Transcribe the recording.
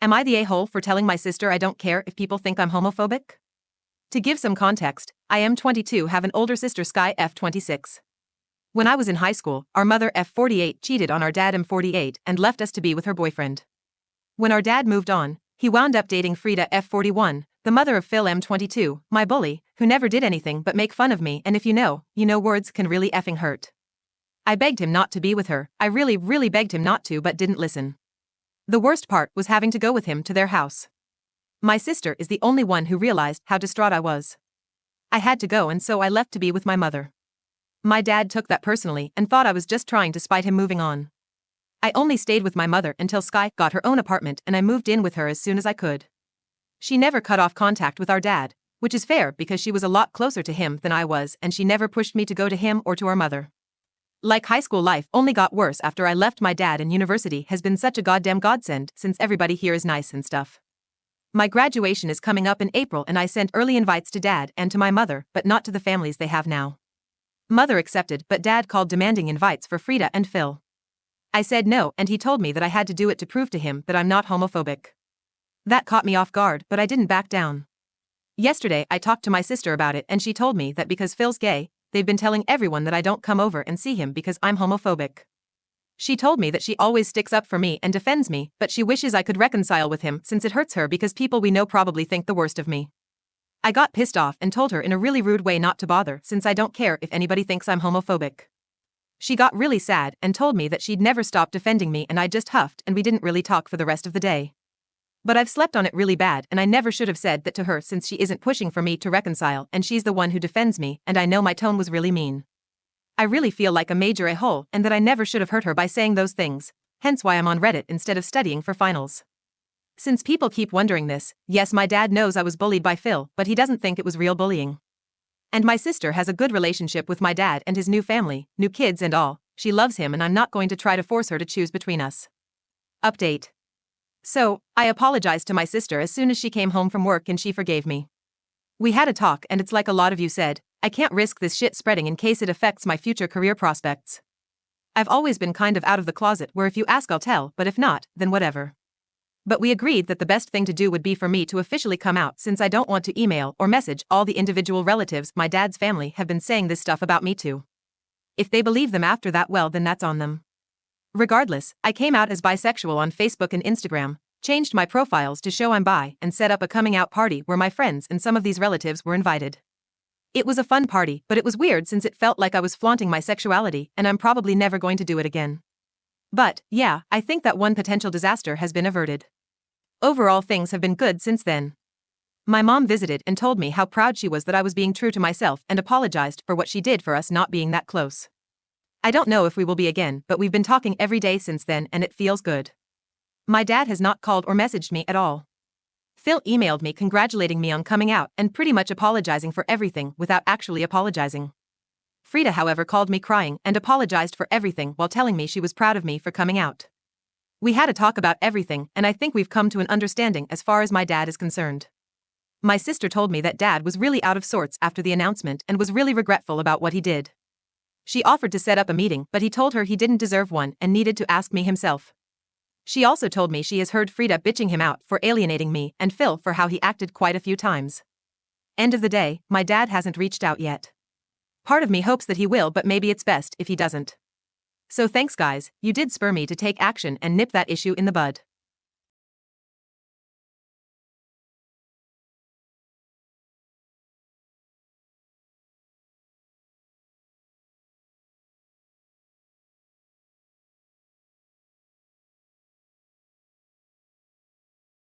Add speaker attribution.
Speaker 1: Am I the a-hole for telling my sister I don't care if people think I'm homophobic? To give some context, I am 22, have an older sister Sky F26. When I was in high school, our mother F48 cheated on our dad M48 and left us to be with her boyfriend. When our dad moved on, he wound up dating Frida F41, the mother of Phil M22, my bully, who never did anything but make fun of me, and if you know, words can really effing hurt. I begged him not to be with her, I really begged him not to, but didn't listen. The worst part was having to go with him to their house. My sister is the only one who realized how distraught I was. I had to go, and so I left to be with my mother. My dad took that personally and thought I was just trying to spite him moving on. I only stayed with my mother until Sky got her own apartment, and I moved in with her as soon as I could. She never cut off contact with our dad, which is fair because she was a lot closer to him than I was, and she never pushed me to go to him or to our mother. Like, high school life only got worse after I left my dad, and university has been such a goddamn godsend since everybody here is nice and stuff. My graduation is coming up in April, and I sent early invites to dad and to my mother, but not to the families they have now. Mother accepted, but dad called demanding invites for Frida and Phil. I said no, and he told me that I had to do it to prove to him that I'm not homophobic. That caught me off guard, but I didn't back down. Yesterday I talked to my sister about it, and she told me that because Phil's gay, they've been telling everyone that I don't come over and see him because I'm homophobic. She told me that she always sticks up for me and defends me, but she wishes I could reconcile with him since it hurts her because people we know probably think the worst of me. I got pissed off and told her in a really rude way not to bother since I don't care if anybody thinks I'm homophobic. She got really sad and told me that she'd never stop defending me, and I just huffed and we didn't really talk for the rest of the day. But I've slept on it really bad, and I never should have said that to her since she isn't pushing for me to reconcile and she's the one who defends me, and I know my tone was really mean. I really feel like a major a-hole and that I never should have hurt her by saying those things, hence why I'm on Reddit instead of studying for finals. Since people keep wondering this, yes, my dad knows I was bullied by Phil, but he doesn't think it was real bullying. And my sister has a good relationship with my dad and his new family, new kids and all. She loves him, and I'm not going to try to force her to choose between us. Update. So, I apologized to my sister as soon as she came home from work, and she forgave me. We had a talk, and it's like a lot of you said, I can't risk this shit spreading in case it affects my future career prospects. I've always been kind of out of the closet where if you ask I'll tell, but if not, then whatever. But we agreed that the best thing to do would be for me to officially come out, since I don't want to email or message all the individual relatives my dad's family have been saying this stuff about me to. If they believe them after that, well, then that's on them. Regardless, I came out as bisexual on Facebook and Instagram, changed my profiles to show I'm bi, and set up a coming out party where my friends and some of these relatives were invited. It was a fun party, but it was weird since it felt like I was flaunting my sexuality, and I'm probably never going to do it again. But, yeah, I think that one potential disaster has been averted. Overall, things have been good since then. My mom visited and told me how proud she was that I was being true to myself and apologized for what she did for us not being that close. I don't know if we will be again, but we've been talking every day since then, and it feels good. My dad has not called or messaged me at all. Phil emailed me congratulating me on coming out and pretty much apologizing for everything without actually apologizing. Frida, however, called me crying and apologized for everything while telling me she was proud of me for coming out. We had a talk about everything, and I think we've come to an understanding as far as my dad is concerned. My sister told me that dad was really out of sorts after the announcement and was really regretful about what he did. She offered to set up a meeting, but he told her he didn't deserve one and needed to ask me himself. She also told me she has heard Frida bitching him out for alienating me and Phil for how he acted quite a few times. End of the day, my dad hasn't reached out yet. Part of me hopes that he will, but maybe it's best if he doesn't. So thanks guys, you did spur me to take action and nip that issue in the bud.